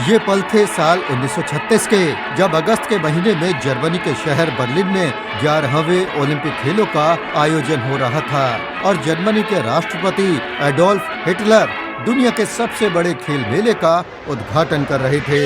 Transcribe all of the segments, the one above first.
ये पल थे साल 1936 के, जब अगस्त के महीने में जर्मनी के शहर बर्लिन में 11वें ओलंपिक खेलों का आयोजन हो रहा था और जर्मनी के राष्ट्रपति एडोल्फ हिटलर दुनिया के सबसे बड़े खेल मेले का उद्घाटन कर रहे थे।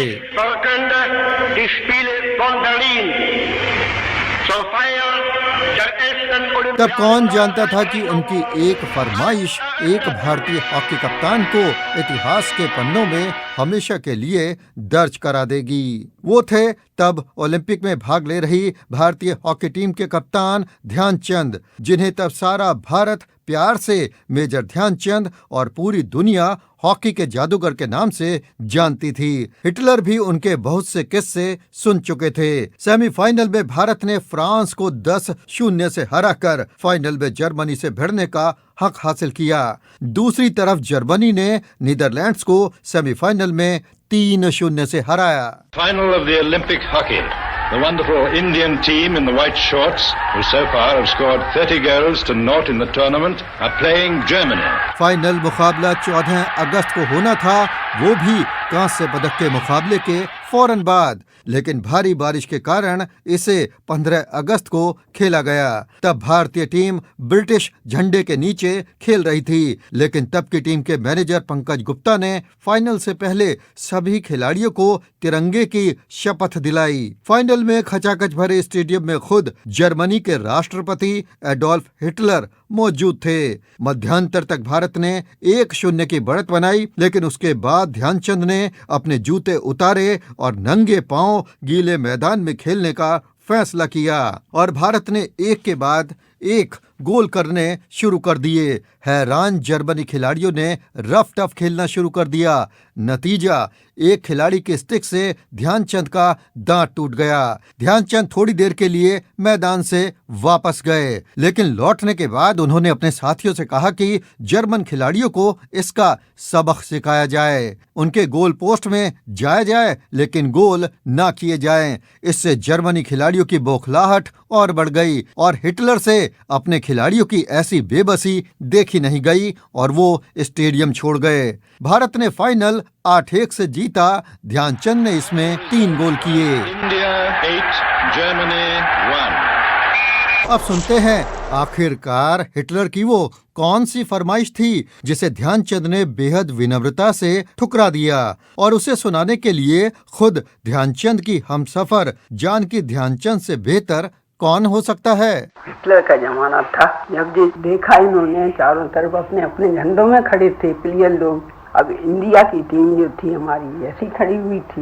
तब कौन जानता था कि उनकी एक फरमाइश एक भारतीय हॉकी कप्तान को इतिहास के पन्नों में हमेशा के लिए दर्ज करा देगी। वो थे तब ओलंपिक में भाग ले रही भारतीय हॉकी टीम के कप्तान ध्यानचंद, जिन्हें तब सारा भारत प्यार से मेजर ध्यानचंद और पूरी दुनिया हॉकी के जादूगर के नाम से जानती थी। हिटलर भी उनके बहुत से किस्से सुन चुके थे। सेमीफाइनल में भारत ने फ्रांस को 10-0 से हराकर फाइनल में जर्मनी से भिड़ने का हक हासिल किया। दूसरी तरफ जर्मनी ने नीदरलैंड्स को सेमीफाइनल में 3-0 से हराया। Final of the Olympic hockey. The wonderful Indian team in the white shorts, who so far have scored 30 goals to naught in the tournament, are playing Germany. Final मुकाबला 14 अगस्त को होना था, वो भी कांस्य पदक के मुकाबले के फौरन बाद, लेकिन भारी बारिश के कारण इसे 15 अगस्त को खेला गया। तब भारतीय टीम ब्रिटिश झंडे के नीचे खेल रही थी, लेकिन तब की टीम के मैनेजर पंकज गुप्ता ने फाइनल से पहले सभी खिलाड़ियों को तिरंगे की शपथ दिलाई। फाइनल में खचाखच भरे स्टेडियम में खुद जर्मनी के राष्ट्रपति एडोल्फ हिटलर मौजूद थे। मध्यांतर तक भारत ने 1-0 की बढ़त बनाई, लेकिन उसके बाद ध्यानचंद ने अपने जूते उतारे और नंगे पांव गीले मैदान में खेलने का फैसला किया और भारत ने एक के बाद एक गोल करने शुरू कर दिए। हैरान जर्मनी खिलाड़ियों ने रफ टफ खेलना शुरू कर दिया। नतीजा, एक खिलाड़ी के स्टिक से ध्यानचंद का दांत टूट गया। ध्यानचंद थोड़ी देर के लिए मैदान से वापस गए, लेकिन लौटने के बाद उन्होंने अपने साथियों से कहा कि जर्मन खिलाड़ियों को इसका सबक सिखाया जाए, उनके गोल पोस्ट में जाया जाए लेकिन गोल ना किए जाएं। इससे जर्मनी खिलाड़ियों की बौखलाहट और बढ़ गई और हिटलर से अपने खिलाड़ियों की ऐसी बेबसी देखी नहीं गई और वो स्टेडियम छोड़ गए। भारत ने फाइनल 8-1 से जीता। ध्यानचंद ने इसमें 3 गोल किए। India 8, Germany 1. अब सुनते हैं आखिरकार हिटलर की वो कौन सी फरमाइश थी जिसे ध्यानचंद ने बेहद विनम्रता से ठुकरा दिया, और उसे सुनाने के लिए खुद ध्यानचंद की हमसफर जानकी ध्यानचंद से बेहतर कौन हो सकता है। हिटलर का जमाना था जब देखा इन्होंने चारों तरफ अपने अपने झंडों में खड़े थे प्लेयर लोग। अब इंडिया की टीम जो थी हमारी ऐसी खड़ी हुई थी,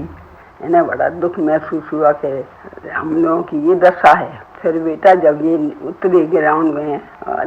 इन्हें बड़ा दुख महसूस हुआ कि हम लोगों की ये दशा है। फिर बेटा जब ये उतरे ग्राउंड में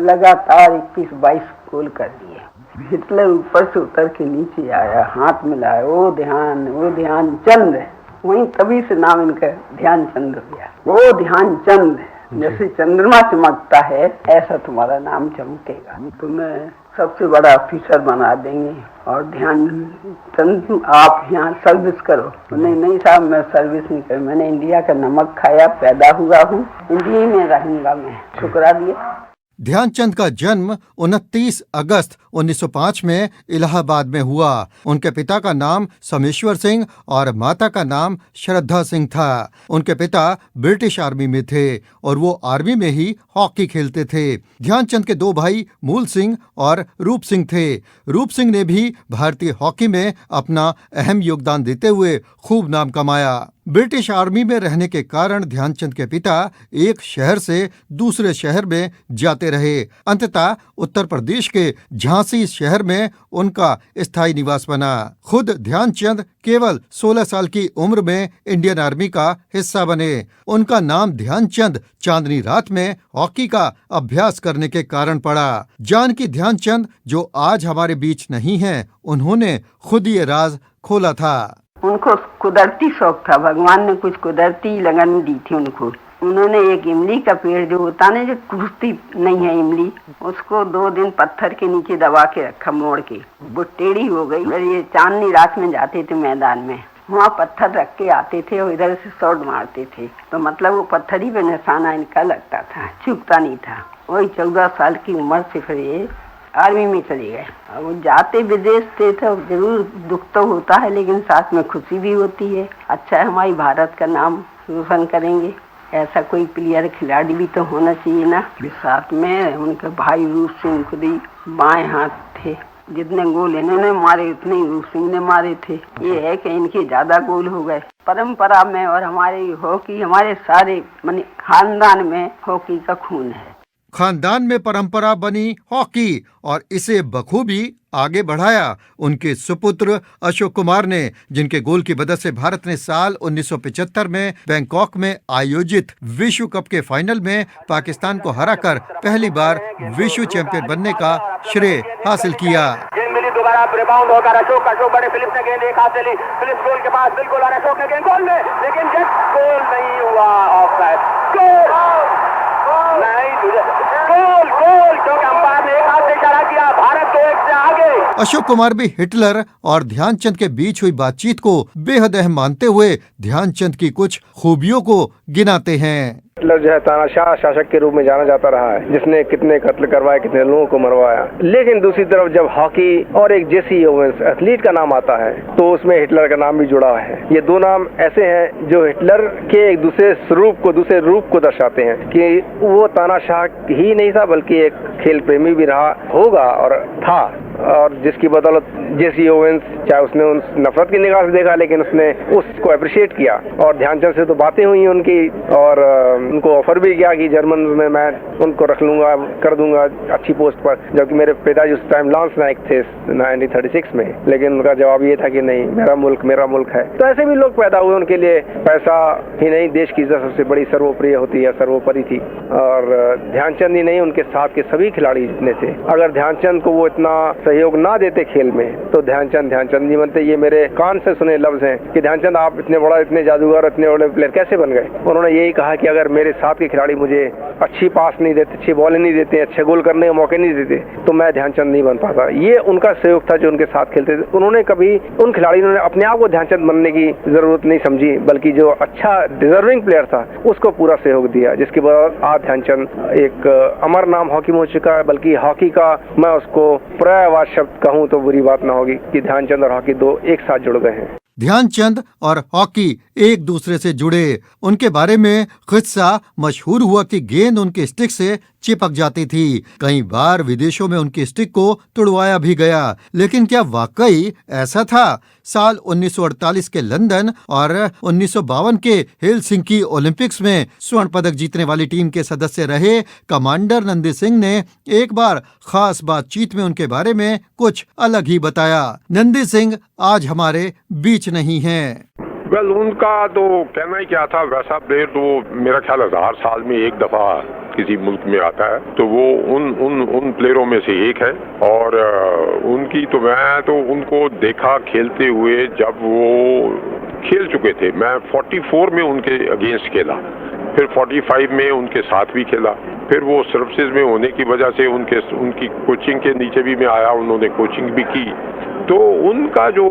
लगातार 21-22 गोल कर दिए। हिटलर ऊपर से उतर के नीचे आया, हाथ मिलाया, वो ध्यानचंद। वहीं तभी से नाम इनका ध्यानचंद हो गया। वो ध्यानचंद, जैसे चंद्रमा चमकता है ऐसा तुम्हारा नाम चमकेगा, तुम्हें सबसे बड़ा ऑफिसर बना देंगे और ध्यानचंद आप यहाँ सर्विस करो। नहीं साहब, मैं सर्विस नहीं कर, मैंने इंडिया का नमक खाया, पैदा हुआ हूँ, इंडिया में रहूंगा मैं। ठुकरा दिया। ध्यानचंद का जन्म 29 अगस्त 1905 में इलाहाबाद में हुआ। उनके पिता का नाम सोमेश्वर सिंह और माता का नाम श्रद्धा सिंह था। उनके पिता ब्रिटिश आर्मी में थे और वो आर्मी में ही हॉकी खेलते थे। ध्यानचंद के 2 भाई मूल सिंह और रूप सिंह थे। रूप सिंह ने भी भारतीय हॉकी में अपना अहम योगदान देते हुए खूब नाम कमाया। ब्रिटिश आर्मी में रहने के कारण ध्यानचंद के पिता एक शहर से दूसरे शहर में जाते रहे। अंततः उत्तर प्रदेश के झांसी शहर में उनका स्थायी निवास बना। खुद ध्यानचंद केवल 16 साल की उम्र में इंडियन आर्मी का हिस्सा बने। उनका नाम ध्यानचंद चांदनी रात में हॉकी का अभ्यास करने के कारण पड़ा। जानकी ध्यानचंद जो आज हमारे बीच नहीं हैं, उन्होंने खुद ये राज खोला था। उनको कुदरती शौक था, भगवान ने कुछ कुदरती लगन दी थी उनको। उन्होंने एक इमली का पेड़ जो होता है जो टूटती नहीं है इमली, उसको 2 दिन पत्थर के नीचे दबा के रखा मोड़ के, वो टेढ़ी हो गई। और ये चांदनी रात में जाते थे मैदान में, वहाँ पत्थर रख के आते थे और इधर से शॉट मारते थे, तो मतलब वो पत्थर ही पे निशाना इनका लगता था, चुपता नहीं था। वही 14 साल की उम्र से फिर ये आर्मी में चले गए। वो जाते विदेश थे तो जरूर दुख तो होता है, लेकिन साथ में खुशी भी होती है। अच्छा है, हमारी भारत का नाम रोशन करेंगे। ऐसा कोई प्लेयर खिलाड़ी भी तो होना चाहिए ना। साथ में उनके भाई रूप सिंह खुद ही बाएं हाथ थे। जितने गोल इन्होंने मारे उतने ही रूप सिंह ने मारे थे। ये है कि इनके ज्यादा गोल हो गए। परंपरा में और हमारी हॉकी, हमारे सारे माने खानदान में हॉकी का खून है। खानदान में परंपरा बनी हॉकी और इसे बखूबी आगे बढ़ाया उनके सुपुत्र अशोक कुमार ने, जिनके गोल की मदद से भारत ने साल 1975 में बैंकॉक में आयोजित विश्व कप के फाइनल में पाकिस्तान को हराकर पहली बार विश्व चैंपियन बनने का श्रेय हासिल किया। दोबारा रिबाउंड होकर अशोक बड़े फिलिप्स ने गेंद एक हाथ से ली, फिलिप्स गोल के पास बिल्कुल, और अशोक ने गेंद गोल में, लेकिन गोल नहीं हुआ, ऑफसाइड। गोल क्योंकि अंपायर ने एक हाथ से इशारा किया। भारत 2-1 से आगे। अशोक कुमार भी हिटलर और ध्यानचंद के बीच हुई बातचीत को बेहद अहम मानते हुए ध्यानचंद की कुछ खूबियों को गिनाते हैं। हिटलर जो है तानाशाह शासक के रूप में जाना जाता रहा है, जिसने कितने कत्ल करवाए, कितने लोगों को मरवाया। लेकिन दूसरी तरफ जब हॉकी और एक जेसी ओवेंस एथलीट का नाम आता है तो उसमें हिटलर का नाम भी जुड़ा है। ये दो नाम ऐसे हैं जो हिटलर के एक दूसरे रूप को दर्शाते हैं कि वो तानाशाह ही नहीं था बल्कि एक खेल प्रेमी भी रहा होगा और था, और जिसकी बदौलत जेसी ओवेंस चाहे उसने उस नफरत की निगाह से देखा लेकिन उसने उसको अप्रिशिएट किया। और ध्यानचंद से तो बातें हुई उनकी और उनको ऑफर भी किया कि जर्मन में मैं उनको रख लूंगा, कर दूंगा अच्छी पोस्ट पर, जबकि मेरे पिताजी उस टाइम लांस नायक थे 1936 में। लेकिन उनका जवाब ये था कि नहीं, मेरा मुल्क है। तो ऐसे भी लोग पैदा हुए, उनके लिए पैसा ही नहीं देश की इज्जत सबसे बड़ी सर्वोप्रिय होती है, सर्वोपरि थी। और ध्यानचंद ही नहीं, उनके साथ के सभी खिलाड़ी जितने थे, अगर ध्यानचंद को वो इतना सहयोग ना देते खेल में तो ध्यानचंद नहीं बनते। ये मेरे कान से सुने लफ्ज हैं कि ध्यानचंद आप इतने जादूगर, इतने बड़े प्लेयर कैसे बन गए। उन्होंने यही कहा कि अगर मेरे साथ के खिलाड़ी मुझे अच्छी पास नहीं देते, अच्छी बॉल नहीं देते, अच्छे गोल करने के मौके नहीं देते तो मैं ध्यानचंद नहीं बन पाता। ये उनका सहयोग था जो उनके साथ खेलते थे। उन्होंने कभी उन खिलाड़ियों ने अपने आप को ध्यानचंद बनने की जरूरत नहीं समझी, बल्कि जो अच्छा डिजर्विंग प्लेयर था उसको पूरा सहयोग दिया, जिसके बाद आज ध्यानचंद एक अमर नाम हॉकी में हो चुका है। बल्कि हॉकी का मैं उसको पर्यायवाची शब्द कहूं तो बुरी बात ना होगी कि ध्यानचंद और हॉकी दो एक साथ जुड़ गए हैं। ध्यानचंद और हॉकी एक दूसरे से जुड़े। उनके बारे में किस्सा मशहूर हुआ कि गेंद उनके स्टिक से चिपक जाती थी। कई बार विदेशों में उनकी स्टिक को तुड़वाया भी गया। लेकिन क्या वाकई ऐसा था? साल 1948 के लंदन और 1952 के हेलसिंकी ओलंपिक्स में स्वर्ण पदक जीतने वाली टीम के सदस्य रहे कमांडर नंदी सिंह ने एक बार खास बातचीत में उनके बारे में कुछ अलग ही बताया। नंदी सिंह आज हमारे बीच नहीं हैं। वेल, उनका तो कहना ही क्या था, वैसा प्लेयर तो मेरा ख्याल 1000 साल में एक दफा किसी मुल्क में आता है, तो वो उन प्लेयरों में से एक है। और उनकी तो मैं तो उनको देखा खेलते हुए जब वो खेल चुके थे। मैं 44 में उनके अगेंस्ट खेला, फिर 45 में उनके साथ भी खेला, फिर वो सर्विसेज में होने की वजह से उनकी कोचिंग के नीचे भी मैं आया, उन्होंने कोचिंग भी की। तो उनका जो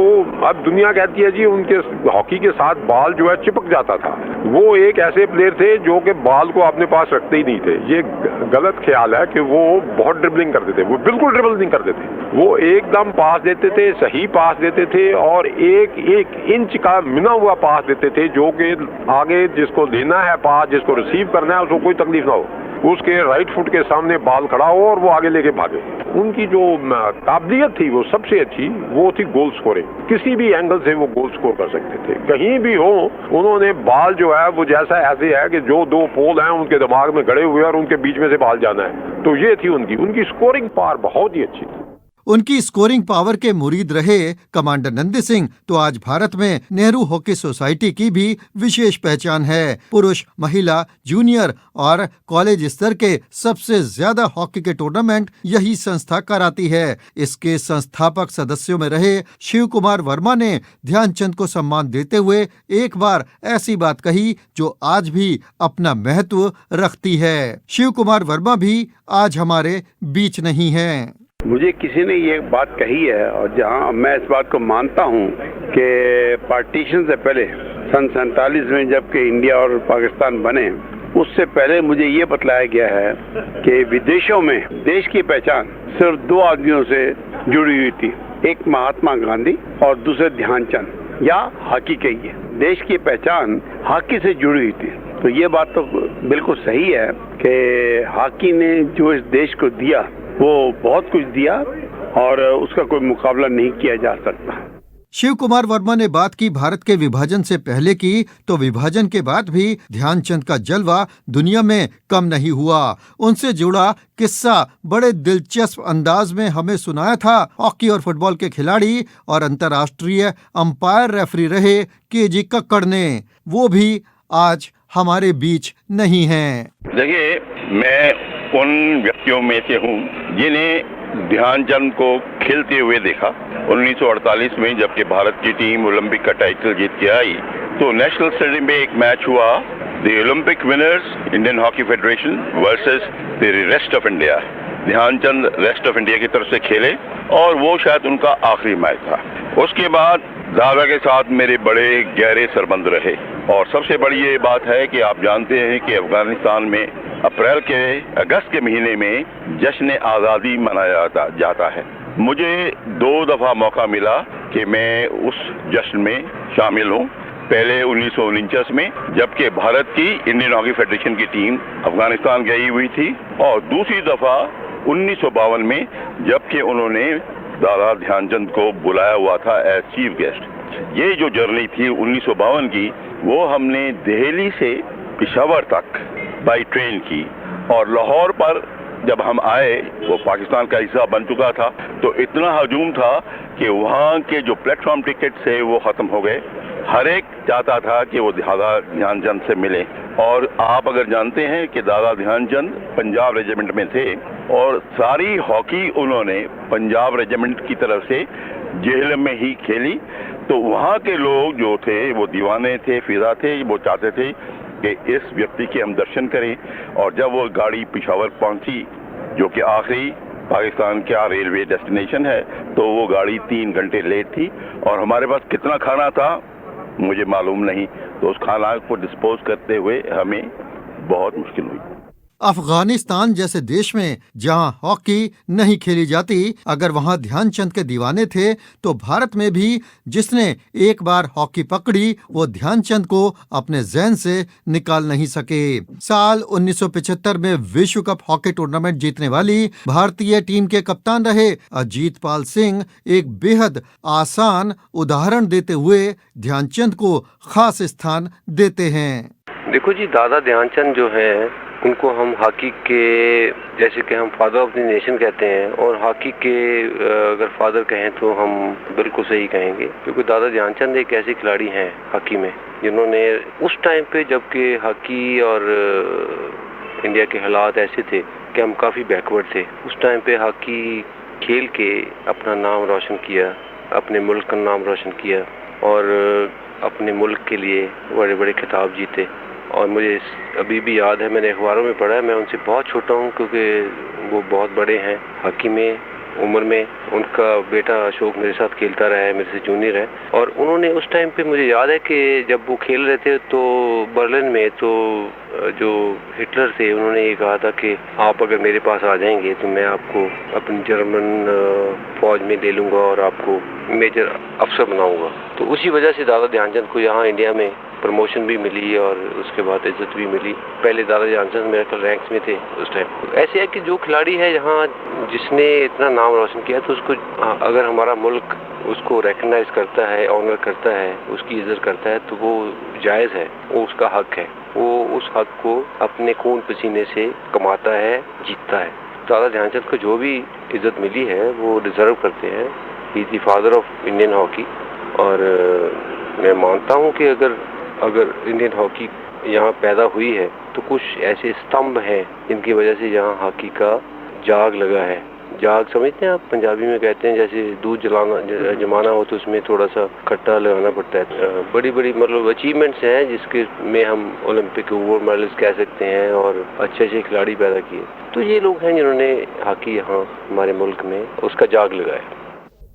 अब दुनिया कहती है जी उनके हॉकी के साथ बॉल जो है चिपक जाता था। वो एक ऐसे प्लेयर थे जो कि बॉल को अपने पास रखते ही नहीं थे। ये गलत ख्याल है कि वो बहुत ड्रिबलिंग करते थे। वो बिल्कुल ड्रिबल नहीं करते थे, वो एकदम पास देते थे, सही पास देते थे और एक इंच का मिना हुआ पास देते थे, जो कि आगे जिसको देना है पास, जिसको रिसीव करना है उसको कोई तकलीफ ना हो, उसके राइट फुट के सामने बॉल खड़ा हो और वो आगे लेके भागे। उनकी जो काबिलियत थी वो सबसे अच्छी वो थी गोल स्कोरिंग। किसी भी एंगल से वो गोल स्कोर कर सकते थे, कहीं भी हो। उन्होंने बॉल जो है वो जैसा ऐसे है कि जो दो पोल हैं उनके दिमाग में गड़े हुए और उनके बीच में से बॉल जाना है। तो ये थी उनकी स्कोरिंग पावर बहुत ही अच्छी थी। उनकी स्कोरिंग पावर के मुरीद रहे कमांडर नंदी सिंह तो आज भारत में नेहरू हॉकी सोसाइटी की भी विशेष पहचान है। पुरुष, महिला, जूनियर और कॉलेज स्तर के सबसे ज्यादा हॉकी के टूर्नामेंट यही संस्था कराती है। इसके संस्थापक सदस्यों में रहे शिव कुमार वर्मा ने ध्यानचंद को सम्मान देते हुए एक बार ऐसी बात कही जो आज भी अपना महत्व रखती है। शिव कुमार वर्मा भी आज हमारे बीच नहीं हैं। मुझे किसी ने ये बात कही है और जहां मैं इस बात को मानता हूं कि पार्टीशन से पहले सन 47 में जबकि इंडिया और पाकिस्तान बने, उससे पहले मुझे ये बतलाया गया है कि विदेशों में देश की पहचान सिर्फ दो आदमियों से जुड़ी हुई थी, एक महात्मा गांधी और दूसरे ध्यानचंद, या हॉकी कहिए। देश की पहचान हॉकी से जुड़ी हुई थी। तो ये बात तो बिल्कुल सही है कि हॉकी ने जो इस देश को दिया वो बहुत कुछ दिया और उसका कोई मुकाबला नहीं किया जा सकता। शिव कुमार वर्मा ने बात की भारत के विभाजन से पहले की, तो विभाजन के बाद भी ध्यानचंद का जलवा दुनिया में कम नहीं हुआ। उनसे जुड़ा किस्सा बड़े दिलचस्प अंदाज में हमें सुनाया था हॉकी और फुटबॉल के खिलाड़ी और अंतर्राष्ट्रीय अंपायर रेफरी रहे केजी कक्कड़ ने। वो भी आज हमारे बीच नहीं हैं। देखिए, मैं उन व्यक्तियों में से हूँ जिन्हें ध्यानचंद को खेलते हुए देखा। 1948 में जबकि भारत की टीम ओलंपिक का टाइटल जीत के आई तो नेशनल स्टेडियम में एक मैच हुआ, the Olympic winners Indian hockey federation versus the rest of India. Dhyan Chand rest of India की तरफ से खेले और वो शायद उनका आखिरी मैच था। उसके बाद दादा के साथ मेरे बड़े गहरे संबंध रहे और सबसे बड़ी ये बात है कि आप जानते हैं कि अफगानिस्तान में अगस्त के महीने में जश्न आज़ादी मनाया जाता है। मुझे 2 दफा मौका मिला कि मैं उस जश्न में शामिल हूँ। पहले 1949 में जबकि भारत की इंडियन हॉकी फेडरेशन की टीम अफगानिस्तान गई हुई थी और दूसरी दफा 1952 में जबकि उन्होंने दादा ध्यानचंद को बुलाया हुआ था एज चीफ गेस्ट। ये जो जर्नी थी 1952 की, वो हमने दिल्ली से पेशावर तक बाई ट्रेन की और लाहौर पर जब हम आए वो पाकिस्तान का हिस्सा बन चुका था, तो इतना हजूम था कि वहाँ के जो प्लेटफॉर्म टिकट थे वो ख़त्म हो गए। हर एक चाहता था कि वो दादा ध्यानचंद से मिले। और आप अगर जानते हैं कि दादा ध्यानचंद पंजाब रेजिमेंट में थे और सारी हॉकी उन्होंने पंजाब रेजिमेंट की तरफ से जेहलम में ही खेली, तो वहाँ के लोग जो थे वो दीवाने थे, फिदा थे, वो चाहते थे कि इस व्यक्ति के हम दर्शन करें। और जब वो गाड़ी पेशावर पहुंची, जो कि आखिरी पाकिस्तान का रेलवे डेस्टिनेशन है, तो वो गाड़ी 3 घंटे लेट थी और हमारे पास कितना खाना था मुझे मालूम नहीं, तो उस खाना को डिस्पोज करते हुए हमें बहुत मुश्किल हुई। अफगानिस्तान जैसे देश में जहां हॉकी नहीं खेली जाती, अगर वहां ध्यानचंद के दीवाने थे, तो भारत में भी जिसने एक बार हॉकी पकड़ी वो ध्यानचंद को अपने ज़हन से निकाल नहीं सके। साल 1975 में विश्व कप हॉकी टूर्नामेंट जीतने वाली भारतीय टीम के कप्तान रहे अजीतपाल सिंह एक बेहद आसान उदाहरण देते हुए ध्यानचंद को खास स्थान देते हैं। देखो जी, दादा ध्यानचंद जो है उनको हम हॉकी के, जैसे कि हम फादर ऑफ द नेशन कहते हैं, और हॉकी के अगर फादर कहें तो हम बिल्कुल सही कहेंगे, क्योंकि दादा ध्यानचंद एक ऐसे खिलाड़ी हैं हॉकी में जिन्होंने उस टाइम पे, जबकि हॉकी और इंडिया के हालात ऐसे थे कि हम काफ़ी बैकवर्ड थे, उस टाइम पे हॉकी खेल के अपना नाम रोशन किया, अपने मुल्क का नाम रोशन किया और अपने मुल्क के लिए बड़े बड़े खिताब जीते। और मुझे अभी भी याद है, मैंने अखबारों में पढ़ा है, मैं उनसे बहुत छोटा हूँ क्योंकि वो बहुत बड़े हैं हॉकी में उम्र में। उनका बेटा अशोक मेरे साथ खेलता रहा है, मेरे से जूनियर है। और उन्होंने उस टाइम पे मुझे याद है कि जब वो खेल रहे थे तो बर्लिन में, तो जो हिटलर थे उन्होंने ये कहा था कि आप अगर मेरे पास आ जाएंगे तो मैं आपको अपनी जर्मन फौज में ले लूँगा और आपको मेजर अफसर बनाऊँगा। तो उसी वजह से दादा ध्यानचंद को यहाँ इंडिया में प्रमोशन भी मिली और उसके बाद इज्जत भी मिली। पहले दादा ध्यानचंद मेरे ख्याल रैंक्स में थे उस टाइम। ऐसे है कि जो खिलाड़ी है यहाँ जिसने इतना नाम रोशन किया, तो उसको अगर हमारा मुल्क उसको रिकग्नाइज करता है, ऑनर करता है, उसकी इज्जत करता है, तो वो जायज़ है, वो उसका हक है। वो उस हक को अपने खून पसीने से कमाता है, जीतता है। दादा ध्यानचंद को जो भी इज्जत मिली है वो डिजर्व करते हैं। He is the father of Indian hockey. और मैं मानता हूँ कि अगर इंडियन हॉकी यहाँ पैदा हुई है तो कुछ ऐसे स्तंभ हैं जिनकी वजह से यहाँ हॉकी का जाग लगा है। जाग समझते हैं आप, पंजाबी में कहते हैं जैसे दूध जमाना हो तो उसमें थोड़ा सा खट्टा लगाना पड़ता है। बड़ी बड़ी मतलब अचीवमेंट्स हैं जिसके में हम ओलंपिक गोल्ड मेडलिस्ट कह सकते हैं और अच्छे अच्छे खिलाड़ी पैदा किए। तो ये लोग हैं जिन्होंने हॉकी यहाँ हमारे मुल्क में उसका जाग लगाया।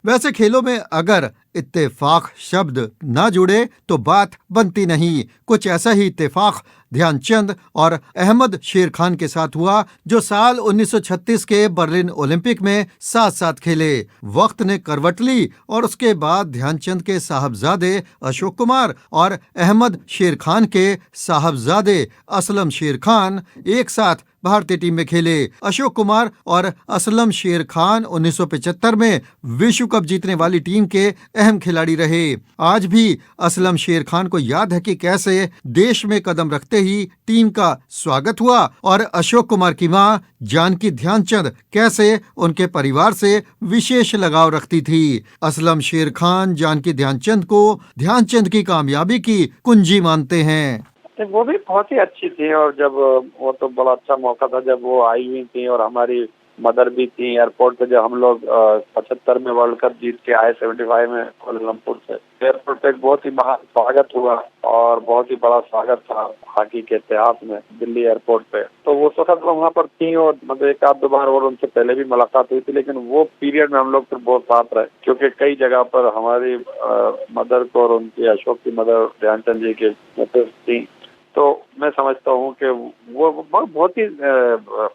वैसे खेलों में अगर इत्तेफाक शब्द ना जुड़े तो बात बनती नहीं। कुछ ऐसा ही इत्तेफाक ध्यानचंद और अहमद शेर खान के साथ हुआ, जो साल 1936 के बर्लिन ओलंपिक में साथ साथ खेले। वक्त ने करवट ली और उसके बाद ध्यानचंद के साहबजादे अशोक कुमार और अहमद शेर खान के साहबजादे असलम शेर खान एक साथ भारतीय टीम में खेले। अशोक कुमार और असलम शेर खान 1975 में विश्व कप जीतने वाली टीम के अहम खिलाड़ी रहे। आज भी असलम शेर खान को याद है कि कैसे देश में कदम रखते ही टीम का स्वागत हुआ और अशोक कुमार की मां जानकी ध्यानचंद कैसे उनके परिवार से विशेष लगाव रखती थी। असलम शेर खान जानकी ध्यानचंद को ध्यानचंद की कामयाबी की कुंजी मानते हैं। वो भी बहुत ही अच्छी थी और जब वो तो बड़ा अच्छा मौका था जब वो आई हुई थी और हमारी मदर भी थी एयरपोर्ट पे। जब हम लोग 75 में वर्ल्ड कप जीत के आए 75 में कोलमपुर से एयरपोर्ट पे बहुत ही महान स्वागत हुआ और बहुत ही बड़ा स्वागत था हॉकी के इतिहास में दिल्ली एयरपोर्ट पे। तो वो वक्त वो वहाँ पर थी और मतलब एक आध दो बार और उनसे पहले भी मुलाकात हुई थी, लेकिन वो पीरियड में हम लोग फिर बहुत साथ रहे क्योंकि कई जगह पर हमारी मदर को और उनकी अशोक की मदर ध्यानचंद जी के मिसेस थी। तो मैं समझता हूँ कि वो बहुत ही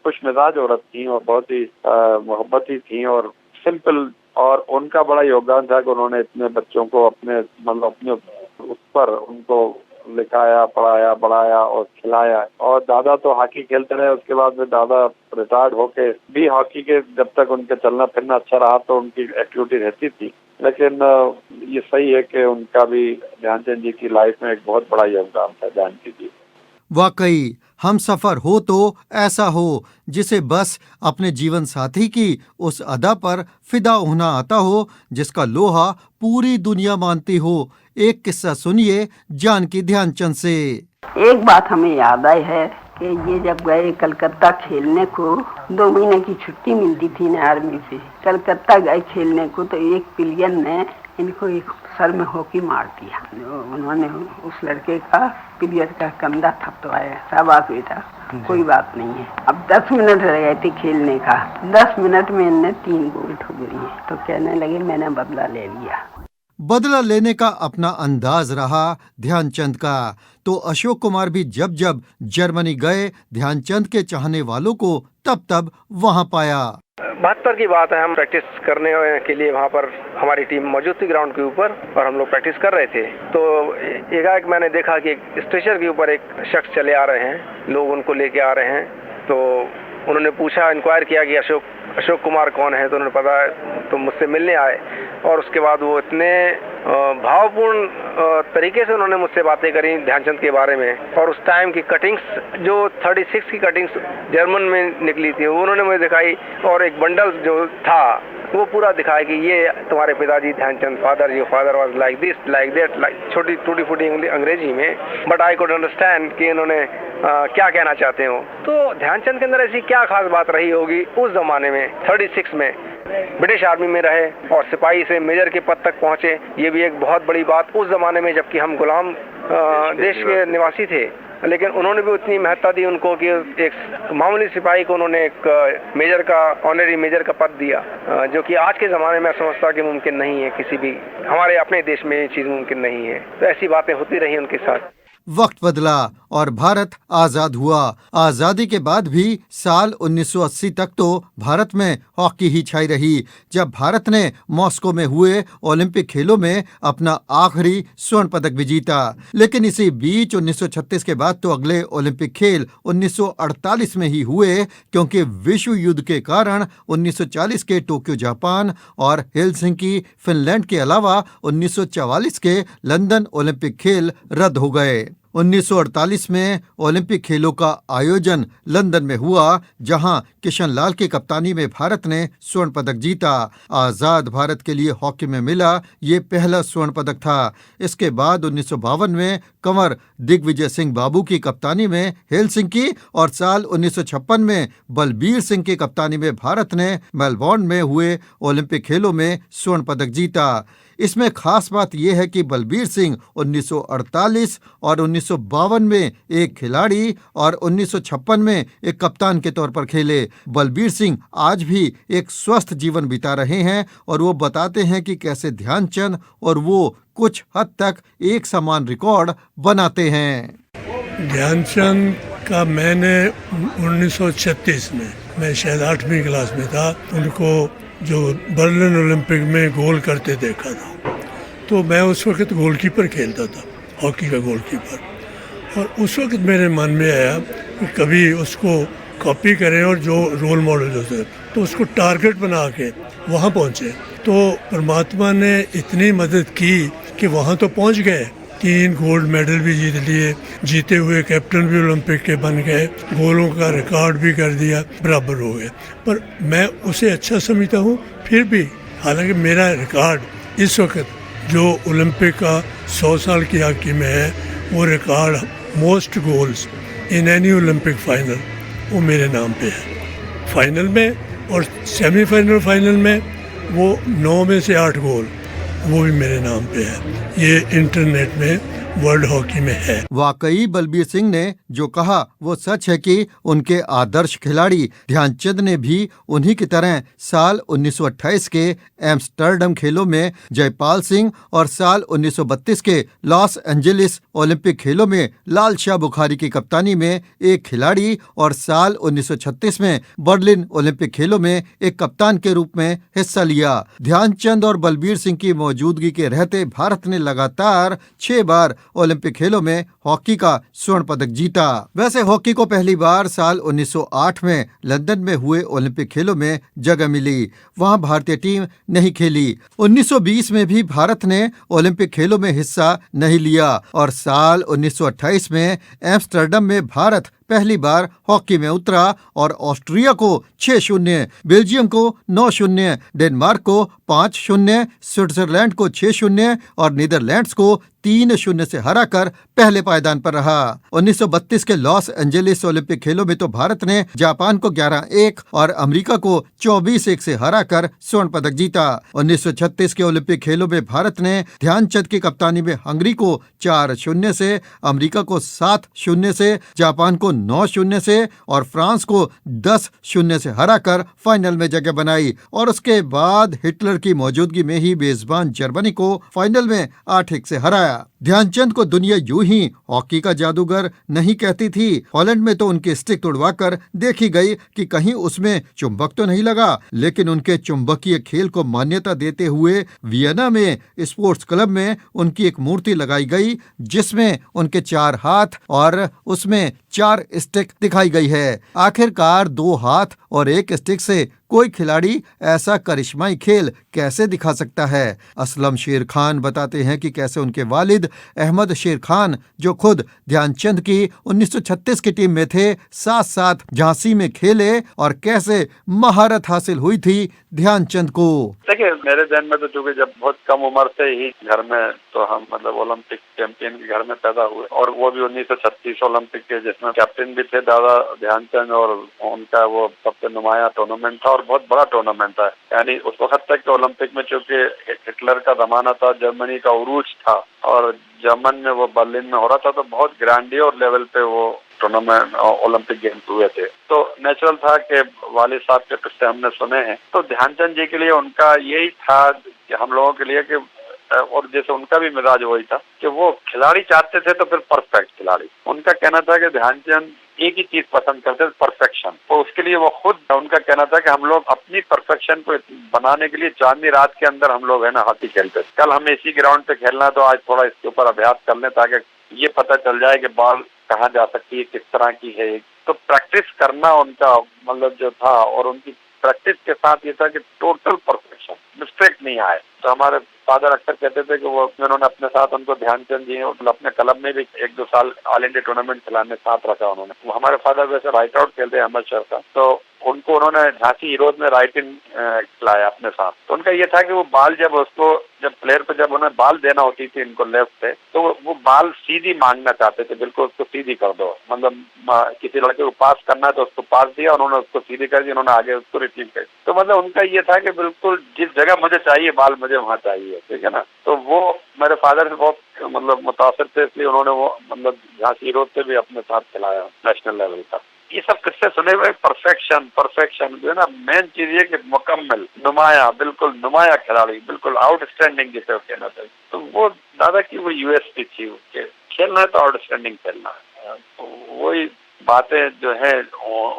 खुश मिजाज औरत थी और बहुत ही मोहब्बती थी और सिंपल, और उनका बड़ा योगदान था कि उन्होंने इतने बच्चों को अपने उस पर उनको लिखाया, पढ़ाया, बढ़ाया और खिलाया। और दादा तो हॉकी खेलते रहे, उसके बाद में दादा रिटायर्ड होके भी हॉकी के जब तक उनका चलना फिरना अच्छा रहा तो उनकी एक्टिविटी रहती थी। लेकिन ये सही है कि उनका भी ध्यानचंद जी की लाइफ में एक बहुत बड़ा योगदान था जानकी जी। वाकई हम सफर हो तो ऐसा हो जिसे बस अपने जीवन साथी की उस अदा पर फिदा होना आता हो जिसका लोहा पूरी दुनिया मानती हो। एक किस्सा सुनिए जानकी ध्यानचंद से। एक बात हमें याद आई है कि ये जब गए कलकत्ता खेलने को, 2 महीने की छुट्टी मिलती थी ना आर्मी से, कलकत्ता गए खेलने को, तो एक प्लेयर ने इनको एक सर में हॉकी मार दिया। उन्होंने उस लड़के का प्लेयर का कंधा थपथपाया, शाबाश बेटा, कोई बात नहीं है। अब 10 मिनट रह गए थे खेलने का, 10 मिनट में इनने 3 गोल ठोक दिए। तो कहने लगे मैंने बदला ले लिया। बदला लेने का अपना अंदाज रहा ध्यानचंद का। तो अशोक कुमार भी जब जब जर्मनी गए ध्यानचंद के चाहने वालों को तब तब वहां पाया। 72 की बात है, हम प्रैक्टिस करने के लिए वहाँ पर हमारी टीम मौजूद थी ग्राउंड के ऊपर और हम लोग प्रैक्टिस कर रहे थे। तो एकाएक मैंने देखा कि स्ट्रेचर के ऊपर एक शख्स चले आ रहे हैं, लोग उनको लेके आ रहे हैं। तो उन्होंने पूछा, इंक्वायर किया कि अशोक कुमार कौन है, तो उन्होंने पता तो मुझसे मिलने आए और उसके बाद वो इतने भावपूर्ण तरीके से उन्होंने मुझसे बातें करी ध्यानचंद के बारे में। और उस टाइम की कटिंग्स जो 36 की कटिंग्स जर्मन में निकली थी वो उन्होंने मुझे दिखाई और एक बंडल जो था वो पूरा दिखाया कि ये तुम्हारे पिताजी Dhyan Chand, father was like this like that, like छोटी टूटी फूटी अंग्रेजी में, बट आई कुड अंडरस्टैंड कि इन्होंने क्या कहना चाहते हो। तो ध्यानचंद के अंदर ऐसी क्या खास बात रही होगी उस जमाने में, 36 में ब्रिटिश आर्मी में रहे और सिपाही से मेजर के पद तक पहुंचे, ये भी एक बहुत बड़ी बात उस जमाने में जबकि हम गुलाम देश के निवासी थे। लेकिन उन्होंने भी उतनी महत्ता दी उनको कि एक मामूली सिपाही को उन्होंने एक मेजर का ऑनरी मेजर का पद दिया, जो कि आज के ज़माने में समझता कि मुमकिन नहीं है, किसी भी हमारे अपने देश में ये चीज़ मुमकिन नहीं है। तो ऐसी बातें होती रही उनके साथ। वक्त बदला और भारत आजाद हुआ। आजादी के बाद भी साल 1980 तक तो भारत में हॉकी ही छाई रही, जब भारत ने मॉस्को में हुए ओलंपिक खेलों में अपना आखिरी स्वर्ण पदक भी जीता। लेकिन इसी बीच 1936 के बाद तो अगले ओलंपिक खेल 1948 में ही हुए, क्योंकि विश्व युद्ध के कारण 1940 के टोक्यो जापान और हेलसिंकी फिनलैंड के अलावा 1944 के लंदन ओलंपिक खेल रद्द हो गए। 1948 में ओलंपिक खेलों का आयोजन लंदन में हुआ, जहां किशन लाल की कप्तानी में भारत ने स्वर्ण पदक जीता। आजाद भारत के लिए हॉकी में मिला ये पहला स्वर्ण पदक था। इसके बाद 1952 में कंवर दिग्विजय सिंह बाबू की कप्तानी में हेलसिंकी और साल 1956 में बलबीर सिंह की कप्तानी में भारत ने मेलबोर्न में हुए ओलंपिक खेलों में स्वर्ण पदक जीता। इसमें खास बात यह है कि बलबीर सिंह 1948 और 1952 में एक खिलाड़ी और 1956 में एक कप्तान के तौर पर खेले। बलबीर सिंह आज भी एक स्वस्थ जीवन बिता रहे हैं और वो बताते हैं कि कैसे ध्यानचंद और वो कुछ हद तक एक समान रिकॉर्ड बनाते हैं। ध्यानचंद का मैंने 1936 में, मैं शायद 8वीं क्लास में था, उनको जो बर्लिन ओलंपिक में गोल करते देखा था। तो मैं उस वक्त गोलकीपर खेलता था, हॉकी का गोलकीपर, और उस वक्त मेरे मन में आया कि कभी उसको कॉपी करें और जो रोल मॉडल होते हैं तो उसको टारगेट बना के वहाँ पहुँचे। तो परमात्मा ने इतनी मदद की कि वहाँ तो पहुँच गए, 3 गोल्ड मेडल भी जीत लिए, जीते हुए कैप्टन भी ओलंपिक के बन गए, गोलों का रिकॉर्ड भी कर दिया, बराबर हो गए। पर मैं उसे अच्छा समझता हूँ फिर भी, हालांकि मेरा रिकॉर्ड इस वक्त जो ओलंपिक का 100 साल की हॉकी में है, वो record most goals in any Olympic final वो मेरे नाम पे है। फाइनल में और सेमीफाइनल फाइनल में वो 9 में से 8 गोल वो भी मेरे नाम पे है। ये इंटरनेट में वर्ल्ड हॉकी में है। वाकई बलबीर सिंह ने जो कहा वो सच है कि उनके आदर्श खिलाड़ी ध्यानचंद ने भी उन्हीं की तरह साल 1928 के एम्स्टर्डम खेलों में जयपाल सिंह और साल 1932 के लॉस एंजलिस ओलंपिक खेलों में लाल शाह बुखारी की कप्तानी में एक खिलाड़ी और साल 1936 में बर्लिन ओलंपिक खेलों में एक कप्तान के रूप में हिस्सा लिया। ध्यानचंद और बलबीर सिंह की मौजूदगी के रहते भारत ने लगातार 6 बार ओलंपिक खेलों में हॉकी का स्वर्ण पदक जीता। वैसे हॉकी को पहली बार साल 1908 में लंदन में हुए ओलंपिक खेलों में जगह मिली, वहां भारतीय टीम नहीं खेली। 1920 में भी भारत ने ओलंपिक खेलों में हिस्सा नहीं लिया और साल 1928 में एम्स्टर्डम में भारत पहली बार हॉकी में उतरा और ऑस्ट्रिया को 6-0, बेल्जियम को 9-0, डेनमार्क को 5-0, स्विट्जरलैंड को 6-0 और नीदरलैंड्स को 3-0 से हराकर पहले पायदान पर रहा। 1932 के लॉस एंजलिस ओलंपिक खेलों में तो भारत ने जापान को 11-1 और अमेरिका को 24-1 से हराकर स्वर्ण पदक जीता। 1936 के ओलंपिक खेलों में भारत ने ध्यानचंद की कप्तानी में हंगरी को 4-0 से, अमेरिका को 7-0 से, जापान को 9-0 से और फ्रांस को 10-0 से हराकर फाइनल में जगह बनाई और उसके बाद हिटलर की मौजूदगी में ही मेजबान जर्मनी को फाइनल में 8-1 से हराया। ध्यानचंद को दुनिया यूं ही हॉकी का जादूगर नहीं कहती थी। हॉलैंड में तो उनकी स्टिक तोड़वाकर देखी गई कि कहीं उसमें चुंबक तो नहीं लगा, लेकिन उनके चुंबकीय खेल को मान्यता देते हुए वियना में स्पोर्ट्स क्लब में उनकी एक मूर्ति लगाई गई जिसमें उनके 4 हाथ और उसमें 4 स्टिक दिखाई गई है। आखिरकार 2 हाथ और 1 स्टिक से कोई खिलाड़ी ऐसा करिश्माई खेल कैसे दिखा सकता है। असलम शेर खान बताते हैं कि कैसे उनके वालिद अहमद शेर खान, जो खुद ध्यानचंद की 1936 की टीम में थे, साथ साथ झांसी में खेले और कैसे महारत हासिल हुई थी ध्यानचंद को। देखिए, मेरे जहन में तो चूंकि जब बहुत कम उम्र से ही घर में तो हम मतलब ओलंपिक चैंपियन के घर में पैदा हुए और वो भी 1936 ओलंपिक के, जिसमें कैप्टन भी थे दादा ध्यानचंद और उनका वो सबसे नुमाया टूर्नामेंट था और बहुत बड़ा टूर्नामेंट था। यानी उस वक्त तक के ओलंपिक में चूंकि हिटलर का जमाना था, जर्मनी का उरूज था और जर्मन में वो बर्लिन में हो रहा था, तो बहुत ग्रैंडियर लेवल पे वो टूर्नामेंट ओलंपिक गेम्स हुए थे। तो नेचुरल था कि वालिद साहब के किस्से हमने सुने हैं, तो ध्यानचंद जी के लिए उनका यही था कि हम लोगों के लिए कि, और जैसे उनका भी मिजाज वही था कि वो खिलाड़ी चाहते थे तो फिर परफेक्ट खिलाड़ी। उनका कहना था कि ध्यानचंद एक ही चीज पसंद करते थे, परफेक्शन। तो उसके लिए वो खुद, उनका कहना था कि हम लोग अपनी परफेक्शन को बनाने के लिए चांदनी रात के अंदर हम लोग है ना हॉकी खेलते थे। कल हमें इसी ग्राउंड पे खेलना है तो आज थोड़ा इसके ऊपर अभ्यास कर लें ताकि ये पता चल जाए कि बॉल कहाँ जा सकती है, किस तरह की है। तो प्रैक्टिस करना उनका मतलब जो था, और उनकी प्रैक्टिस के साथ ये था कि टोटल परफेक्शन, मिस्टेक नहीं आए। तो हमारे फादर अक्सर कहते थे कि वो उन्होंने अपने साथ उनको ध्यानचंद जी अपने क्लब में भी 1-2 साल ऑल इंडिया टूर्नामेंट खिलाने साथ रखा उन्होंने। वो हमारे फादर वैसे राइट आउट खेलते हैं अहमद शर का, तो उनको उन्होंने झांसी हीरोज में राइट इन खिलाया अपने साथ। तो उनका ये था कि वो बाल जब प्लेयर को जब उन्हें बाल देना होती थी इनको लेफ्ट से, तो वो बाल सीधी मांगना चाहते थे, बिल्कुल उसको सीधी कर दो। मतलब किसी लड़के को पास करना है तो उसको पास दिया, उन्होंने उसको सीधी कर दी, उन्होंने आगे उसको रिसीव कर। तो मतलब उनका ये था कि बिल्कुल जिस जगह मुझे चाहिए बाल मुझे वहाँ चाहिए। ठीक है ना। तो वो मेरे फादर से बहुत मतलब मुतासिर थे, इसलिए उन्होंने वो मतलब झांसी रोड से भी अपने साथ खिलाया नेशनल लेवल का। ये सब किस्से सुने हुए परफेक्शन जो है ना, मेन चीज ये कि मुकम्मल नुमाया, बिल्कुल नुमाया खिलाड़ी, बिल्कुल आउटस्टैंडिंग जिसे कहना चाहिए। तो वो दादा की वो यूएसपी थी, उसके खेलना है तो आउटस्टैंडिंग खेलना है। तो वही बातें जो है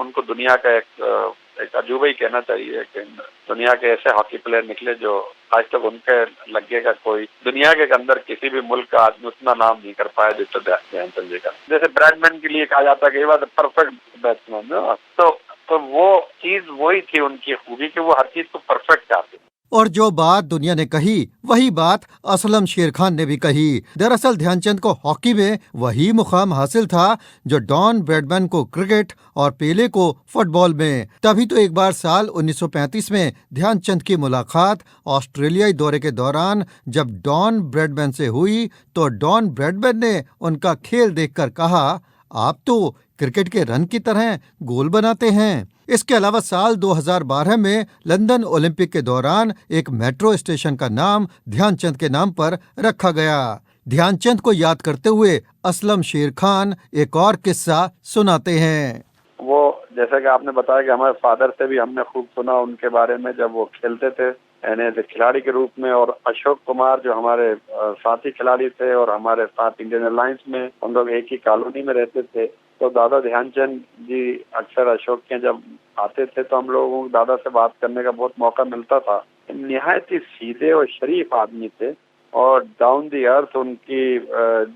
उनको दुनिया का एक अजूबा ही कहना चाहिए कि दुनिया के ऐसे हॉकी प्लेयर निकले जो आज तक उनके लगेगा कोई दुनिया के अंदर किसी भी मुल्क का आदमी उतना नाम नहीं कर पाया जितना ध्यानचंद जी का। जैसे ब्रैडमैन के लिए कहा जाता है कि ये बात परफेक्ट बैट्समैन, तो वो चीज वही थी उनकी खूबी कि वो हर चीज को परफेक्ट आती। और जो बात दुनिया ने कही वही बात असलम शेर खान ने भी कही। दरअसल ध्यानचंद को हॉकी में वही मुकाम हासिल था जो डॉन ब्रैडमैन को क्रिकेट और पेले को फुटबॉल में। तभी तो एक बार साल 1935 में ध्यानचंद की मुलाकात ऑस्ट्रेलियाई दौरे के दौरान जब डॉन ब्रैडमैन से हुई तो डॉन ब्रैडमैन ने उनका खेल देखकर कहा, आप तो क्रिकेट के रन की तरह गोल बनाते हैं। इसके अलावा साल 2012 में लंदन ओलंपिक के दौरान एक मेट्रो स्टेशन का नाम ध्यानचंद के नाम पर रखा गया। ध्यानचंद को याद करते हुए असलम शेर खान एक और किस्सा सुनाते हैं। वो जैसा कि आपने बताया कि हमारे फादर से भी हमने खूब सुना उनके बारे में जब वो खेलते थे यानी खिलाड़ी के रूप में, और अशोक कुमार जो हमारे साथी खिलाड़ी थे और हमारे साथ इंडियन एयरलाइंस में हम लोग एक ही कॉलोनी में रहते थे। तो दादा ध्यानचंद जी अक्सर अशोक के जब आते थे तो हम लोगों को दादा से बात करने का बहुत मौका मिलता था। निहायत ही सीधे और शरीफ आदमी थे और डाउन द अर्थ उनकी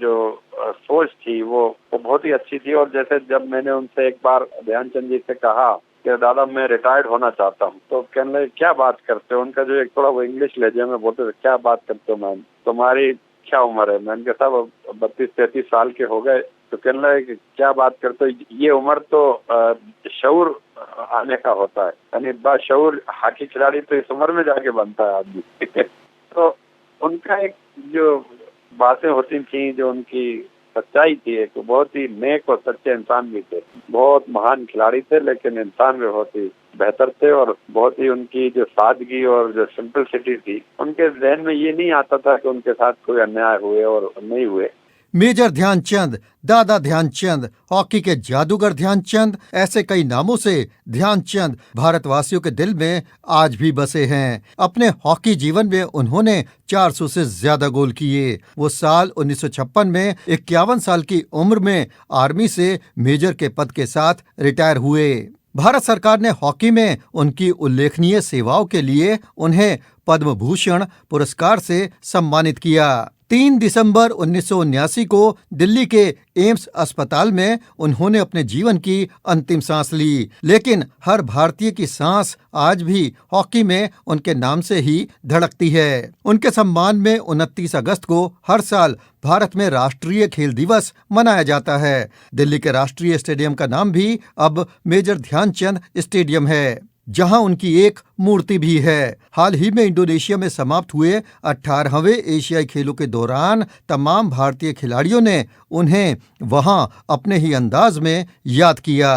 जो सोच थी वो बहुत ही अच्छी थी। और जैसे जब मैंने उनसे एक बार ध्यानचंद जी से कहा कि दादा मैं रिटायर्ड होना चाहता हूँ, तो कहने लगे क्या बात करते हो। उनका जो एक थोड़ा वो इंग्लिश लहजे में बोलते थे, क्या बात करते हो मैम, तुम्हारी क्या उम्र है। मैंने कहा साहब 32-33 साल के हो गए। तो कहने लगे कि क्या बात करते हो, ये उम्र तो शऊर आने का होता है, यानी बाशऊर हॉकी खिलाड़ी तो इस उम्र में जाके बनता है आदमी। तो उनका एक जो बातें होती थी, जो उनकी सच्चाई थी, एक बहुत ही नेक और सच्चे इंसान भी थे। बहुत महान खिलाड़ी थे लेकिन इंसान भी बहुत ही बेहतर थे और बहुत ही उनकी जो सादगी और जो सिंपलिसिटी थी, उनके जहन में ये नहीं आता था कि उनके साथ कोई अन्याय हुए और नहीं हुए। मेजर ध्यानचंद, दादा ध्यानचंद, हॉकी के जादूगर ध्यानचंद, ऐसे कई नामों से ध्यानचंद भारतवासियों के दिल में आज भी बसे हैं। अपने हॉकी जीवन में उन्होंने 400 से ज्यादा गोल किए। वो साल 1956 में 51 साल की उम्र में आर्मी से मेजर के पद के साथ रिटायर हुए। भारत सरकार ने हॉकी में उनकी उल्लेखनीय सेवाओं के लिए उन्हें पद्म भूषण पुरस्कार से सम्मानित किया। 3 दिसंबर 1979 को दिल्ली के एम्स अस्पताल में उन्होंने अपने जीवन की अंतिम सांस ली। लेकिन हर भारतीय की सांस आज भी हॉकी में उनके नाम से ही धड़कती है। उनके सम्मान में 29 अगस्त को हर साल भारत में राष्ट्रीय खेल दिवस मनाया जाता है। दिल्ली के राष्ट्रीय स्टेडियम का नाम भी अब मेजर ध्यानचंद स्टेडियम है, जहां उनकी एक मूर्ति भी है। हाल ही में इंडोनेशिया में समाप्त हुए 18वें एशियाई खेलों के दौरान तमाम भारतीय खिलाड़ियों ने उन्हें वहां अपने ही अंदाज में याद किया।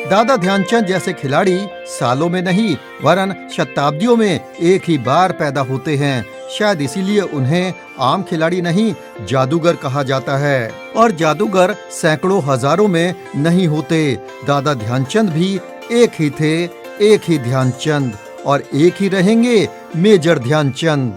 दादा ध्यानचंद जैसे खिलाड़ी सालों में नहीं वरन शताब्दियों में एक ही बार पैदा होते हैं। शायद इसीलिए उन्हें आम खिलाड़ी नहीं जादूगर कहा जाता है। और जादूगर सैकड़ों हजारों में नहीं होते। दादा ध्यानचंद भी एक ही थे, एक ही ध्यानचंद, और एक ही रहेंगे मेजर ध्यानचंद।